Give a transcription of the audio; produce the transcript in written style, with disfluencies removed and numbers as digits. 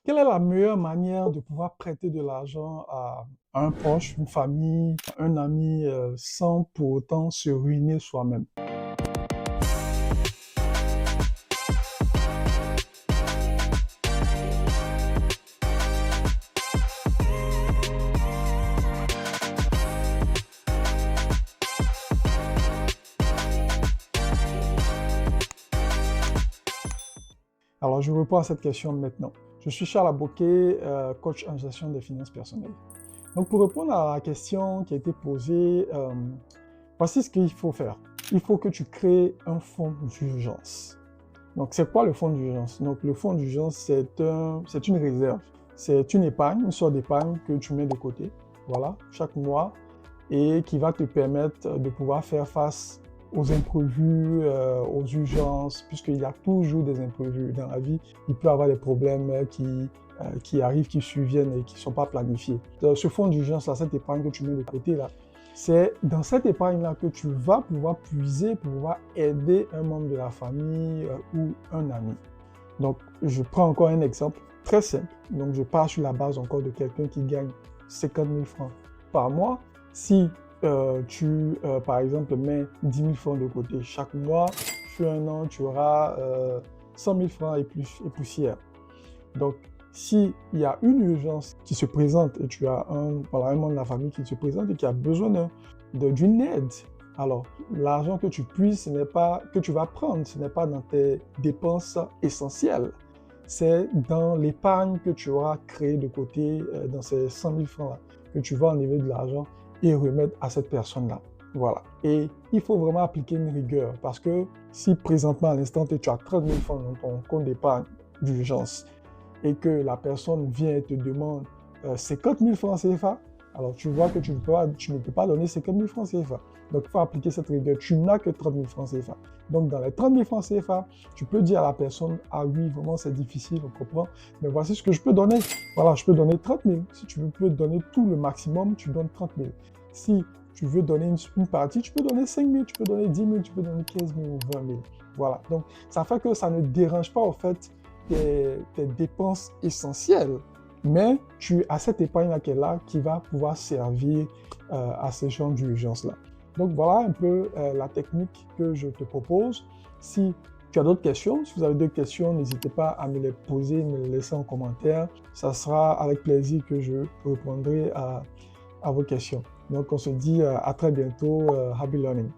Quelle est la meilleure manière de pouvoir prêter de l'argent à un proche, une famille, un ami, sans pour autant se ruiner soi-même? Alors, je réponds à cette question maintenant. Je suis Charles Aboké, coach en gestion des finances personnelles. Donc, pour répondre à la question qui a été posée, voici ce qu'il faut faire. Il faut que tu crées un fonds d'urgence. Donc, c'est quoi le fonds d'urgence? Donc, le fonds d'urgence, c'est une réserve. C'est une épargne, une sorte d'épargne que tu mets de côté, voilà, chaque mois, et qui va te permettre de pouvoir faire face aux imprévus, aux urgences, puisqu'il y a toujours des imprévus dans la vie. Il peut y avoir des problèmes qui arrivent, qui surviennent et qui ne sont pas planifiés. Donc, ce fonds d'urgence, là, cette épargne que tu mets de côté, là, c'est dans cette épargne-là que tu vas pouvoir puiser pour pouvoir aider un membre de la famille ou un ami. Donc, je prends encore un exemple très simple. Donc, je pars sur la base encore de quelqu'un qui gagne 50 000 francs par mois. Si par exemple, mets 10 000 francs de côté chaque mois, sur un an, tu auras 100 000 francs et poussière. Donc, s'il y a une urgence qui se présente et tu as un membre de la famille qui se présente et qui a besoin d'une aide, alors l'argent que tu puisses, que tu vas prendre, ce n'est pas dans tes dépenses essentielles. C'est dans l'épargne que tu auras créée de côté, dans ces 100 000 francs-là, que tu vas enlever de l'argent et remettre à cette personne-là. Voilà. Et il faut vraiment appliquer une rigueur parce que si présentement, à l'instant T, tu as 30 000 francs dans ton compte d'épargne d'urgence, et que la personne vient et te demande 50 000 francs CFA, alors tu vois que tu ne peux pas donner 50 000 francs CFA. Donc, il faut appliquer cette rigueur. Tu n'as que 30 000 francs CFA. Donc, dans les 30 000 francs CFA, tu peux dire à la personne, ah oui, vraiment, c'est difficile, on comprend, mais voici ce que je peux donner. Voilà, je peux donner 30 000. Si tu peux donner tout le maximum, tu donnes 30 000. Si tu veux donner une partie, tu peux donner 5 000, tu peux donner 10 000, tu peux donner 15 000 ou 20 000. Voilà. Donc, ça fait que ça ne dérange pas, au fait, tes dépenses essentielles, mais tu as cette épargne-là qui est là, qui va pouvoir servir à ces gens d'urgence-là. Donc voilà un peu la technique que je te propose. Si tu as d'autres questions, si vous avez d'autres questions, n'hésitez pas à me les poser, me les laisser en commentaire. Ça sera avec plaisir que je répondrai à vos questions. Donc on se dit à très bientôt. Happy learning.